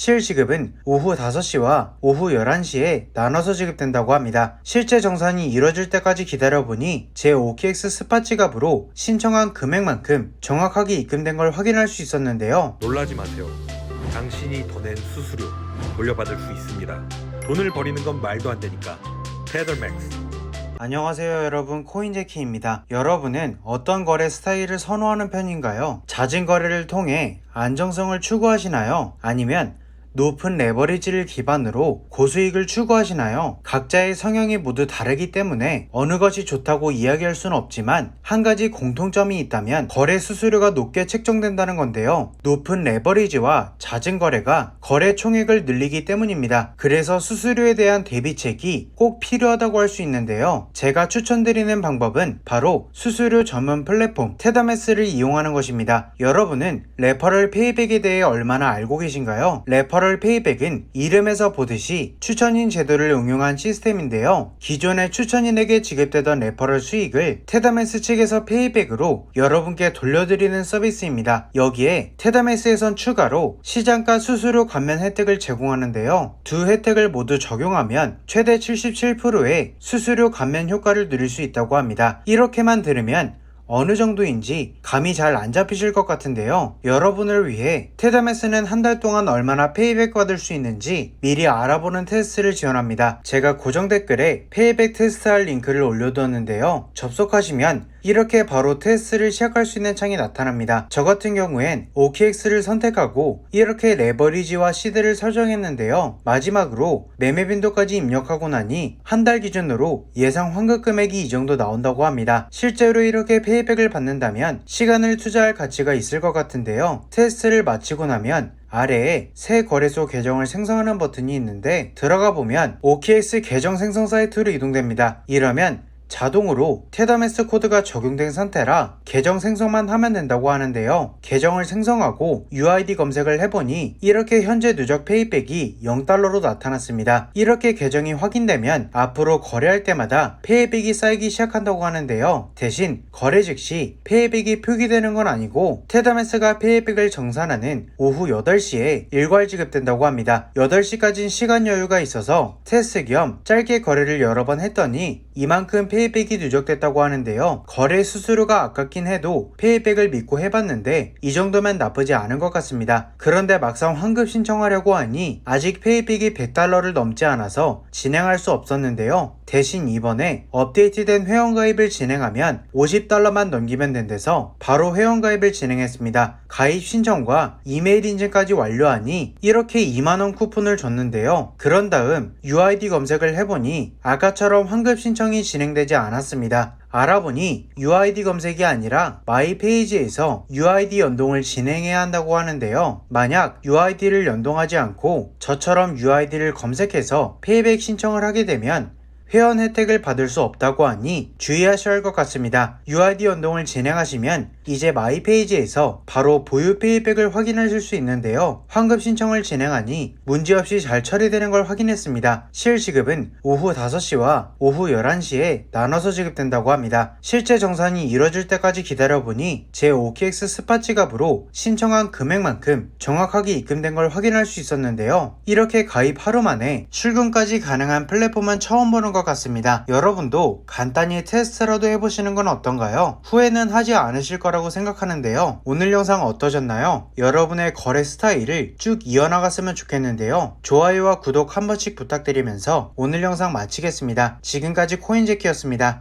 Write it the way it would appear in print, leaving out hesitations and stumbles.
실지급은 오후 5시와 오후 11시에 나눠서 지급된다고 합니다. 실제 정산이 이뤄질 때까지 기다려보니 제 OKX 스팟 지갑으로 신청한 금액만큼 정확하게 입금된 걸 확인할 수 있었는데요. 놀라지 마세요. 당신이 더 낸 수수료 돌려받을 수 있습니다. 돈을 버리는 건 말도 안 되니까. 테더맥스. 안녕하세요 여러분, 코인재키입니다. 여러분은 어떤 거래 스타일을 선호하는 편인가요? 잦은 거래를 통해 안정성을 추구하시나요? 아니면 높은 레버리지를 기반으로 고수익을 추구하시나요? 각자의 성향이 모두 다르기 때문에 어느 것이 좋다고 이야기할 수는 없지만 한 가지 공통점이 있다면 거래 수수료가 높게 책정된다는 건데요. 높은 레버리지와 잦은 거래가 거래 총액을 늘리기 때문입니다. 그래서 수수료에 대한 대비책이 꼭 필요하다고 할 수 있는데요. 제가 추천드리는 방법은 바로 수수료 전문 플랫폼 테더맥스를 이용하는 것입니다. 여러분은 레퍼럴 페이백에 대해 얼마나 알고 계신가요? 레퍼럴 페이백은 이름에서 보듯이 추천인 제도를 응용한 시스템인데요. 기존의 추천인에게 지급되던 레퍼럴 수익을 테더맥스 측에서 페이백으로 여러분께 돌려드리는 서비스입니다. 여기에 테더맥스에선 추가로 시장가 수수료 감면 혜택을 제공하는데요. 두 혜택을 모두 적용하면 최대 77%의 수수료 감면 효과를 누릴 수 있다고 합니다. 이렇게만 들으면 어느 정도인지 감이 잘 안 잡히실 것 같은데요. 여러분을 위해 테더맥스는 한 달 동안 얼마나 페이백 받을 수 있는지 미리 알아보는 테스트를 지원합니다. 제가 고정 댓글에 페이백 테스트할 링크를 올려두었는데요. 접속하시면 이렇게 바로 테스트를 시작할 수 있는 창이 나타납니다. 저 같은 경우엔 OKX를 선택하고 이렇게 레버리지와 시드를 설정했는데요. 마지막으로 매매 빈도까지 입력하고 나니 한 달 기준으로 예상 환급 금액이 이 정도 나온다고 합니다. 실제로 이렇게 페이백을 받는다면 시간을 투자할 가치가 있을 것 같은데요. 테스트를 마치고 나면 아래에 새 거래소 계정을 생성하는 버튼이 있는데 들어가 보면 OKX 계정 생성 사이트로 이동됩니다. 이러면 자동으로 테더맥스 코드가 적용된 상태라 계정 생성만 하면 된다고 하는데요. 계정을 생성하고 UID 검색을 해보니 이렇게 현재 누적 페이백이 0달러로 나타났습니다. 이렇게 계정이 확인되면 앞으로 거래할 때마다 페이백이 쌓이기 시작한다고 하는데요. 대신 거래 즉시 페이백이 표기되는 건 아니고 테더맥스가 페이백을 정산하는 오후 8시에 일괄 지급된다고 합니다. 8시까지는 시간 여유가 있어서 테스트 겸 짧게 거래를 여러 번 했더니 이만큼 페이백이 누적됐다고 하는데요. 거래 수수료가 아깝긴 해도 페이백을 믿고 해봤는데 이 정도면 나쁘지 않은 것 같습니다. 그런데 막상 환급 신청하려고 하니 아직 페이백이 100달러를 넘지 않아서 진행할 수 없었는데요. 대신 이번에 업데이트된 회원가입을 진행하면 50달러만 넘기면 된대서 바로 회원가입을 진행했습니다. 가입 신청과 이메일 인증까지 완료하니 이렇게 2만원 쿠폰을 줬는데요. 그런 다음 UID 검색을 해보니 아까처럼 환급 신청이 진행되지 않았습니다. 알아보니 UID 검색이 아니라 마이 페이지에서 UID 연동을 진행해야 한다고 하는데요. 만약 UID를 연동하지 않고 저처럼 UID를 검색해서 페이백 신청을 하게 되면 회원 혜택을 받을 수 없다고 하니 주의하셔야 할 것 같습니다. UID 연동을 진행하시면 이제 마이 페이지에서 바로 보유 페이백을 확인하실 수 있는데요. 환급 신청을 진행하니 문제없이 잘 처리되는 걸 확인했습니다. 실지급은 오후 5시와 오후 11시에 나눠서 지급된다고 합니다. 실제 정산이 이뤄질 때까지 기다려보니 제 OKX 스팟 지갑으로 신청한 금액만큼 정확하게 입금된 걸 확인할 수 있었는데요. 이렇게 가입 하루 만에 출금까지 가능한 플랫폼은 처음 보는 것 같습니다. 여러분도 간단히 테스트라도 해보시는 건 어떤가요? 후회는 하지 않으실 거라고 생각하는데요. 오늘 영상 어떠셨나요? 여러분의 거래 스타일을 쭉 이어나갔으면 좋겠는데요. 좋아요와 구독 한 번씩 부탁드리면서 오늘 영상 마치겠습니다. 지금까지 코인재키였습니다.